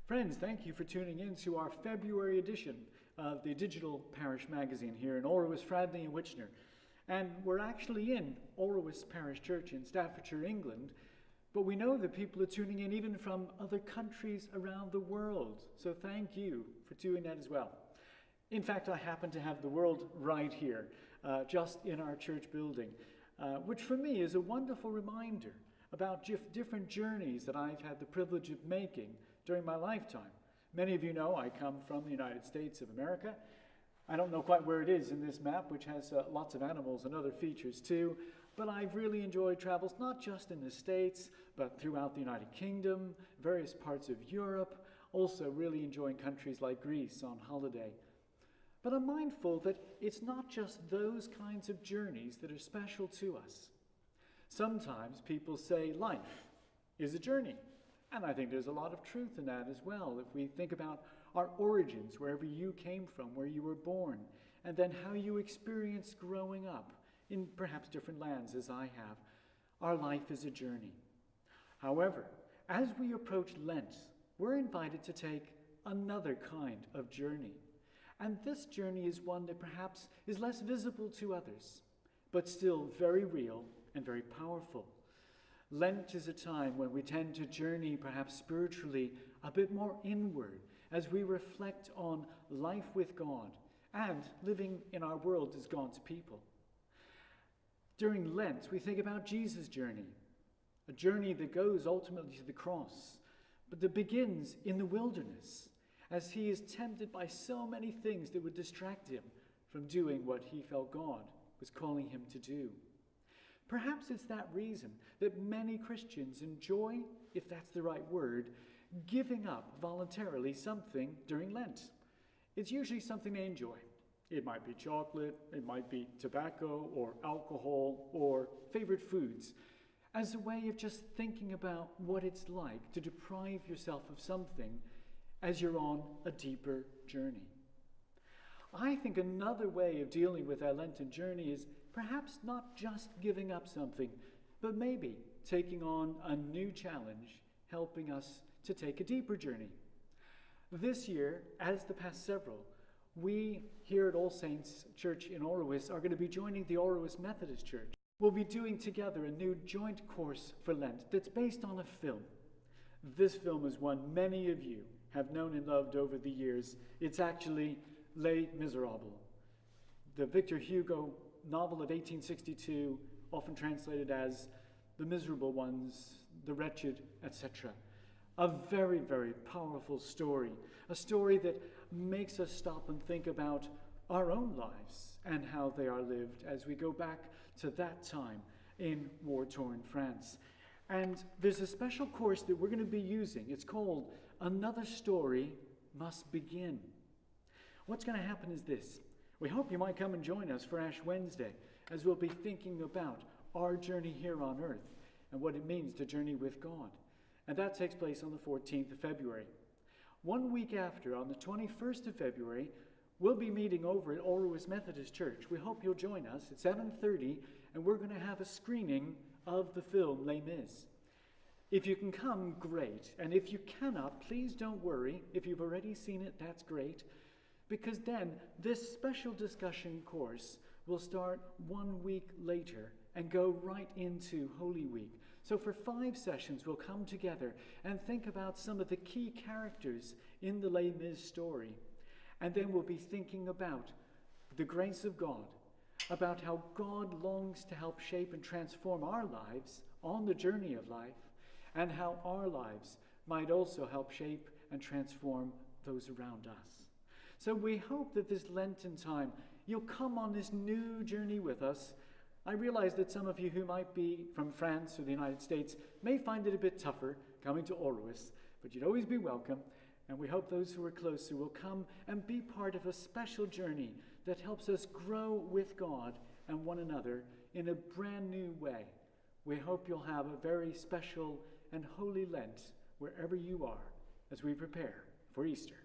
Friends, thank you for tuning in to our February edition of the digital Parish magazine here in Alrewas, Fradley and Witchner. And we're actually in Alrewas Parish Church in Staffordshire, England, but we know that people are tuning in even from other countries around the world. So thank you for doing that as well. In fact, I happen to have the world right here, just in our church building, which for me is a wonderful reminder about different journeys that I've had the privilege of making during my lifetime. Many of you know I come from the United States of America. I don't know quite where it is in this map, which has lots of animals and other features too, but I've really enjoyed travels not just in the States, but throughout the United Kingdom, various parts of Europe, also really enjoying countries like Greece on holiday. But I'm mindful that it's not just those kinds of journeys that are special to us. Sometimes people say life is a journey. And I think there's a lot of truth in that as well. If we think about our origins, wherever you came from, where you were born, and then how you experienced growing up in perhaps different lands as I have, our life is a journey. However, as we approach Lent, we're invited to take another kind of journey. And this journey is one that perhaps is less visible to others, but still very real and very powerful. Lent is a time when we tend to journey perhaps spiritually a bit more inward as we reflect on life with God and living in our world as God's people. During Lent, we think about Jesus' journey, a journey that goes ultimately to the cross, but that begins in the wilderness as he is tempted by so many things that would distract him from doing what he felt God was calling him to do. Perhaps it's that reason that many Christians enjoy, if that's the right word, giving up voluntarily something during Lent. It's usually something they enjoy. It might be chocolate, it might be tobacco or alcohol or favorite foods, as a way of just thinking about what it's like to deprive yourself of something as you're on a deeper journey. I think another way of dealing with our Lenten journey is perhaps not just giving up something, but maybe taking on a new challenge, helping us to take a deeper journey. This year, as the past several, we here at All Saints Church in Alrewas are going to be joining the Alrewas Methodist Church. We'll be doing together a new joint course for Lent that's based on a film. This film is one many of you have known and loved over the years. It's actually Les Miserables, the Victor Hugo novel of 1862, often translated as The Miserable Ones, The Wretched, etc. A very, very powerful story, a story that makes us stop and think about our own lives and how they are lived as we go back to that time in war-torn France. And there's a special course that we're going to be using. It's called Another Story Must Begin. What's going to happen is this. We hope you might come and join us for Ash Wednesday as we'll be thinking about our journey here on earth and what it means to journey with God. And that takes place on the 14th of February. 1 week after, on the 21st of February, we'll be meeting over at Alrewas Methodist Church. We hope you'll join us at 7:30, and we're going to have a screening of the film Les Mis. If you can come, great. And if you cannot, please don't worry. If you've already seen it, that's great. Because then this special discussion course will start 1 week later and go right into Holy Week. So for 5 sessions, we'll come together and think about some of the key characters in the Les Mis story. And then we'll be thinking about the grace of God, about how God longs to help shape and transform our lives on the journey of life, and how our lives might also help shape and transform those around us. So we hope that this Lenten time, you'll come on this new journey with us. I realize that some of you who might be from France or the United States may find it a bit tougher coming to Alrewas, but you'd always be welcome. And we hope those who are closer will come and be part of a special journey that helps us grow with God and one another in a brand new way. We hope you'll have a very special and holy Lent wherever you are as we prepare for Easter.